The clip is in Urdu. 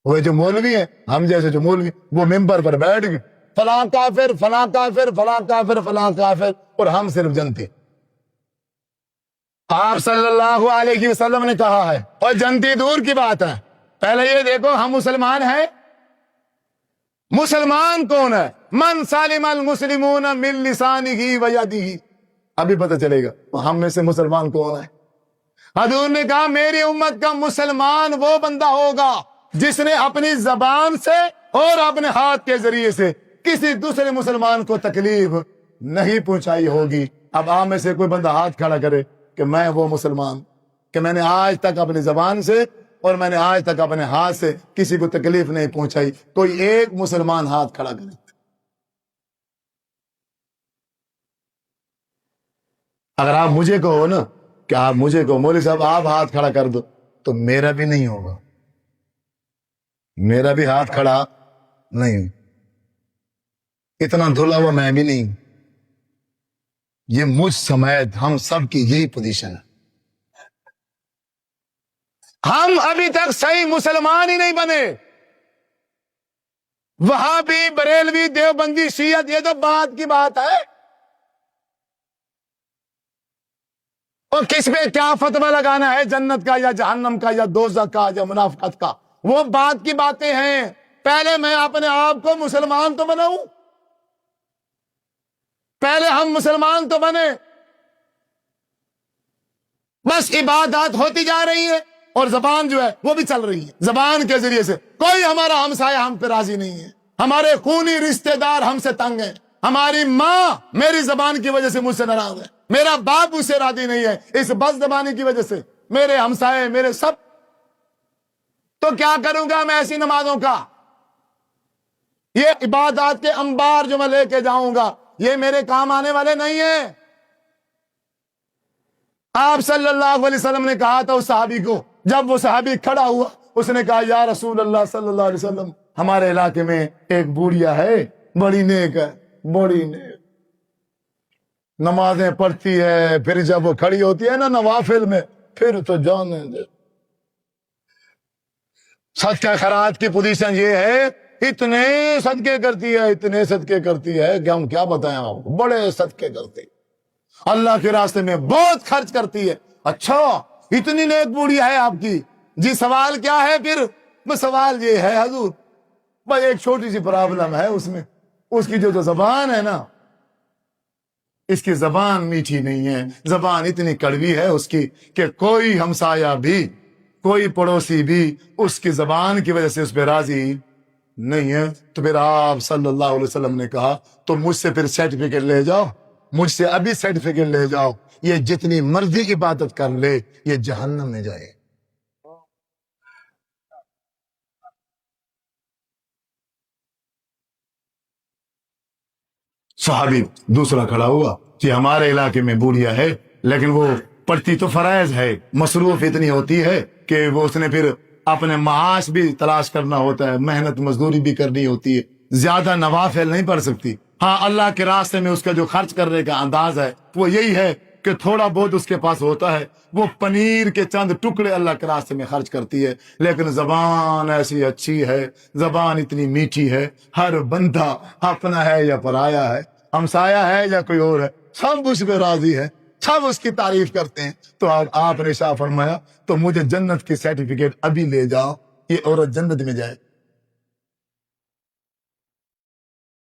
وہ جو مولوی ہیں، ہم جیسے جو مولوی، وہ ممبر پر بیٹھ گئے فلاں کافر فلاں کافر فلاں کافر فلاں کافر، اور ہم صرف جنتی۔ آپ صلی اللہ علیہ وسلم نے کہا ہے، اور جنتی دور کی بات ہے، پہلے یہ دیکھو ہم مسلمان ہیں۔ مسلمان کون ہے؟ من سالم المسلمون من لسانہ و یدہ، ابھی پتہ چلے گا ہم میں سے مسلمان کون ہے۔ حضور نے کہا میری امت کا مسلمان وہ بندہ ہوگا جس نے اپنی زبان سے اور اپنے ہاتھ کے ذریعے سے کسی دوسرے مسلمان کو تکلیف نہیں پہنچائی ہوگی۔ اب آپ میں سے کوئی بندہ ہاتھ کھڑا کرے کہ میں وہ مسلمان کہ میں نے آج تک اپنی زبان سے اور میں نے آج تک اپنے ہاتھ سے کسی کو تکلیف نہیں پہنچائی، کوئی ایک مسلمان ہاتھ کھڑا کرے۔ اگر آپ مجھے کہو نا کہ آپ مجھے کہو مولوی صاحب آپ ہاتھ کھڑا کر دو، تو میرا بھی نہیں ہوگا، میرا بھی ہاتھ کھڑا نہیں، اتنا دھلا ہوا میں بھی نہیں۔ یہ مجھ سمیت ہم سب کی یہی پوزیشن ہے، ہم ابھی تک صحیح مسلمان ہی نہیں بنے۔ وہابی، بریلوی، دیوبندی، شیعت، یہ تو بات کی بات ہے، اور کس پہ کیا فتویٰ لگانا ہے، جنت کا یا جہنم کا یا دوزخ کا یا منافقت کا، وہ بات کی باتیں ہیں۔ پہلے میں اپنے آپ کو مسلمان تو بناؤں، پہلے ہم مسلمان تو بنے۔ بس عبادات ہوتی جا رہی ہے اور زبان جو ہے وہ بھی چل رہی ہے، زبان کے ذریعے سے کوئی ہمارا ہمسایہ ہم پہ راضی نہیں ہے، ہمارے خونی رشتہ دار ہم سے تنگ ہیں، ہماری ماں میری زبان کی وجہ سے مجھ سے ناراض ہے، میرا باپ مجھ سے راضی نہیں ہے اس بد زبانی کی وجہ سے، میرے ہمسائے میرے سب۔ تو کیا کروں گا میں ایسی نمازوں کا؟ یہ عبادات کے انبار جو میں لے کے جاؤں گا یہ میرے کام آنے والے نہیں ہیں۔ آپ صلی اللہ علیہ وسلم نے کہا تھا اس صحابی کو، جب وہ صحابی کھڑا ہوا اس نے کہا یا رسول اللہ صلی اللہ علیہ وسلم، ہمارے علاقے میں ایک بوڑھیا ہے، بڑی نیک ہے، بڑی نیک، نمازیں پڑھتی ہے، پھر جب وہ کھڑی ہوتی ہے نا نوافل میں پھر تو جانے دے۔ صدقہ خیرات کی پوزیشن یہ ہے، اتنے صدقے کرتی ہے، اتنے صدقے کرتی ہے کہ ہم کیا بتائیں آپ کو، بڑے صدقے کرتی ہے، اللہ کے راستے میں بہت خرچ کرتی ہے۔ اچھا اتنی نیک بوڑھی ہے آپ کی، جی سوال کیا ہے پھر؟ بس سوال یہ ہے حضور بس ایک چھوٹی سی پرابلم ہے اس میں، اس کی جو زبان ہے نا، اس کی زبان میٹھی نہیں ہے، زبان اتنی کڑوی ہے اس کی کہ کوئی ہمسایہ بھی کوئی پڑوسی بھی اس کی زبان کی وجہ سے اس پہ راضی نہیں ہے۔ تو پھر آپ صلی اللہ علیہ وسلم نے کہا تو مجھ سے پھر سرٹیفکیٹ لے جاؤ، مجھ سے ابھی سرٹیفکیٹ لے جاؤ، یہ جتنی مرضی عبادت کر لے یہ جہنم میں جائے۔ صحابی دوسرا کھڑا ہوا کہ ہمارے علاقے میں بوڑھیا ہے لیکن وہ پڑھتی تو فرائض ہے، مصروف اتنی ہوتی ہے کہ وہ اس نے پھر اپنے معاش بھی تلاش کرنا ہوتا ہے، محنت مزدوری بھی کرنی ہوتی ہے، زیادہ نوافل نہیں پڑھ سکتی۔ ہاں اللہ کے راستے میں اس کا جو خرچ کرنے کا انداز ہے وہ یہی ہے کہ تھوڑا بہت اس کے پاس ہوتا ہے، وہ پنیر کے چند ٹکڑے اللہ کے راستے میں خرچ کرتی ہے، لیکن زبان ایسی اچھی ہے، زبان اتنی میٹھی ہے، ہر بندہ اپنا ہے یا پرایا ہے، ہمسایہ ہے یا کوئی اور ہے، سب اس پہ راضی ہے، سب اس کی تعریف کرتے ہیں۔ تو آپ نے شاہ فرمایا تو مجھے جنت کی سرٹیفکیٹ ابھی لے جاؤ، یہ عورت جنت میں جائے۔